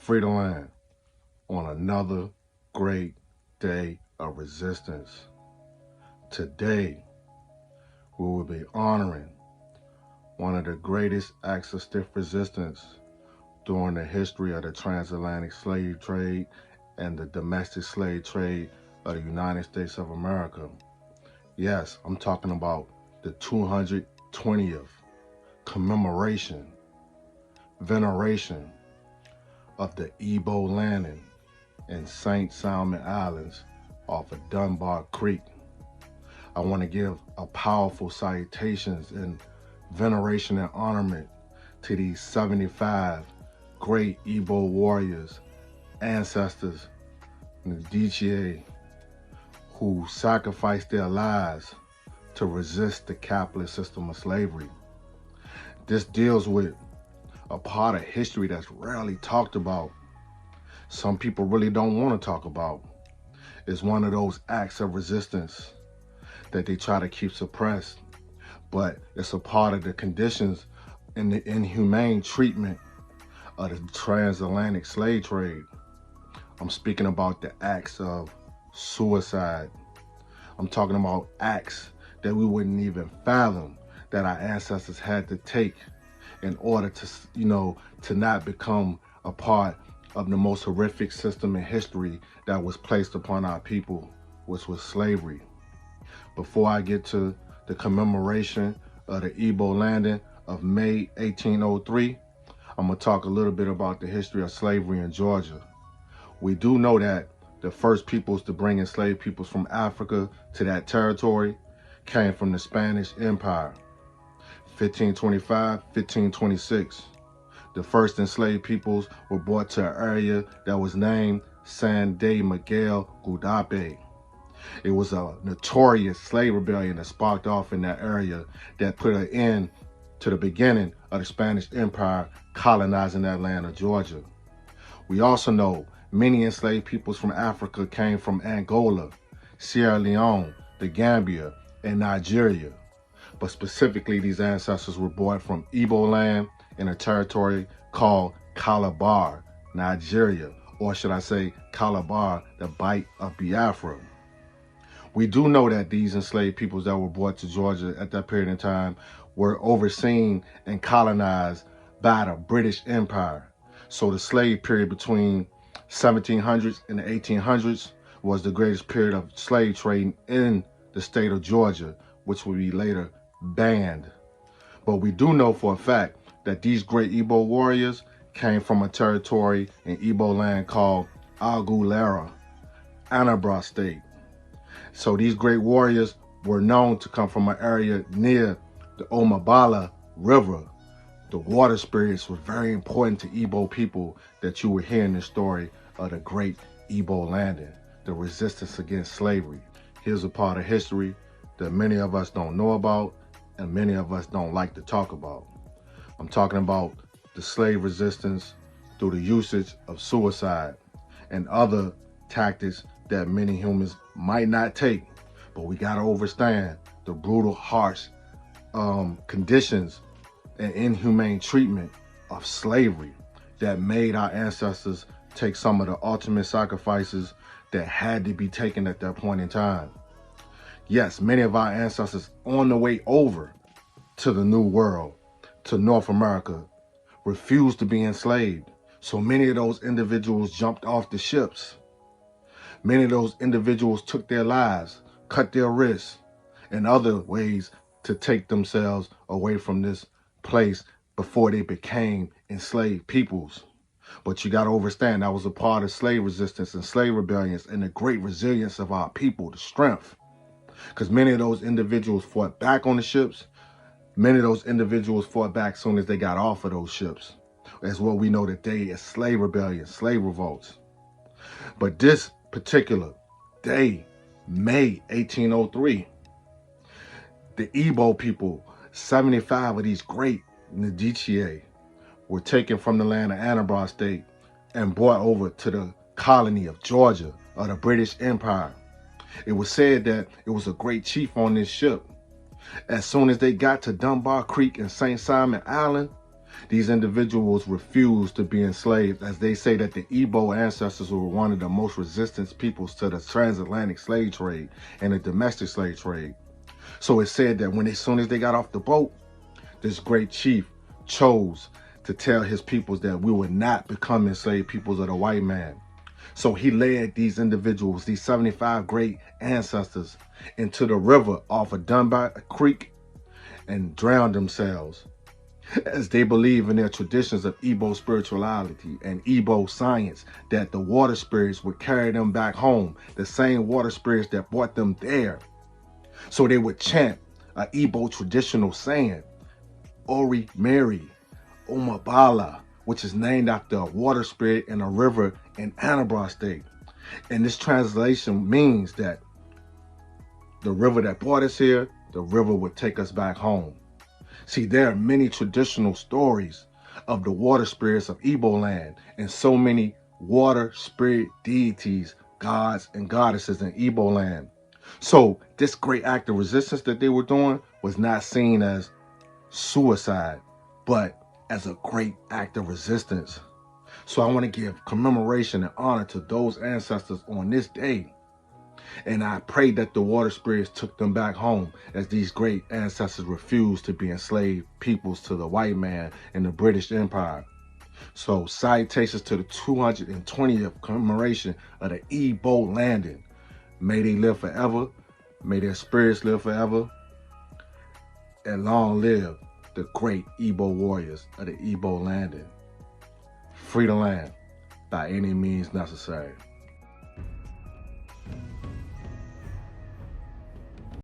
free the land on another great day of resistance. Today, we will be honoring one of the greatest acts of stiff resistance during the history of the transatlantic slave trade and the domestic slave trade of the United States of America. Yes, I'm talking about the 220th commemoration, veneration of the Igbo landing in St. Simon Islands off of Dunbar Creek. I want to give a powerful salutations and veneration and honorment to these 75 great Igbo warriors, ancestors, and the DGA who sacrificed their lives to resist the capitalist system of slavery. This deals with a part of history that's rarely talked about. Some people really don't want to talk about. It's one of those acts of resistance that they try to keep suppressed, but it's a part of the conditions and the inhumane treatment of the transatlantic slave trade. I'm speaking about the acts of suicide. I'm talking about acts that we wouldn't even fathom that our ancestors had to take in order to, to not become a part of the most horrific system in history that was placed upon our people, which was slavery. Before I get to the commemoration of the Igbo landing of May 1803, I'm gonna talk a little bit about the history of slavery in Georgia. We do know that the first peoples to bring enslaved peoples from Africa to that territory came from the Spanish Empire, 1525, 1526. The first enslaved peoples were brought to an area that was named San de Miguel Guadape. It was a notorious slave rebellion that sparked off in that area that put an end to the beginning of the Spanish Empire colonizing that land of Georgia. We also know many enslaved peoples from Africa came from Angola, Sierra Leone, the Gambia, and Nigeria. But specifically, these ancestors were brought from Igbo land in a territory called Calabar, Nigeria, or should I say Calabar, the Bight of Biafra. We do know that these enslaved peoples that were brought to Georgia at that period in time were overseen and colonized by the British Empire. So the slave period between 1700s and the 1800s was the greatest period of slave trading in the state of Georgia, which would be later banned. But we do know for a fact that these great Igbo warriors came from a territory in Igbo land called Aguilera, Anambra State. So these great warriors were known to come from an area near the Omambala River. The water spirits were very important to Igbo people that you would hear in the story of the great Igbo landing, the resistance against slavery. Here's a part of history that many of us don't know about and many of us don't like to talk about. I'm talking about the slave resistance through the usage of suicide and other tactics that many humans might not take, but we gotta understand the brutal, harsh conditions and inhumane treatment of slavery that made our ancestors take some of the ultimate sacrifices that had to be taken at that point in time. Yes, many of our ancestors on the way over to the New World, to North America, refused to be enslaved. So many of those individuals jumped off the ships. Many of those individuals took their lives, cut their wrists, and other ways to take themselves away from this place before they became enslaved peoples. But you got to understand that was a part of slave resistance and slave rebellions and the great resilience of our people, the strength. Because many of those individuals fought back on the ships. Many of those individuals fought back as soon as they got off of those ships. As what we know today as slave rebellions, slave revolts. But this particular day, May 1803, the Igbo people, 75 of these great Ndichie, were taken from the land of Anambra State and brought over to the colony of Georgia of the British Empire. It was said that it was a great chief on this ship. As soon as they got to Dunbar Creek in St. Simon Island, These individuals refused to be enslaved, as they say that the Igbo ancestors were one of the most resistant peoples to the transatlantic slave trade and the domestic slave trade. So it said that as soon as they got off the boat, this great chief chose to tell his peoples that we would not become enslaved peoples of the white man. So he led these individuals, these 75 great ancestors, into the river off of Dunbar Creek and drowned themselves, as they believe in their traditions of Igbo spirituality and Igbo science, that the water spirits would carry them back home, the same water spirits that brought them there. So they would chant a Igbo traditional saying, Ori Mary, Omambala, which is named after a water spirit in a river in Anambra State. And this translation means that the river that brought us here, the river would take us back home. See, there are many traditional stories of the water spirits of Igbo land, and so many water spirit deities, gods and goddesses in Igbo land. So this great act of resistance that they were doing was not seen as suicide, but as a great act of resistance. So I want to give commemoration and honor to those ancestors on this day. And I pray that the water spirits took them back home, as these great ancestors refused to be enslaved peoples to the white man and the British Empire. So salutations to the 220th commemoration of the Igbo landing. May they live forever. May their spirits live forever. And long live the great Igbo warriors of the Igbo landing. Free the land by any means necessary.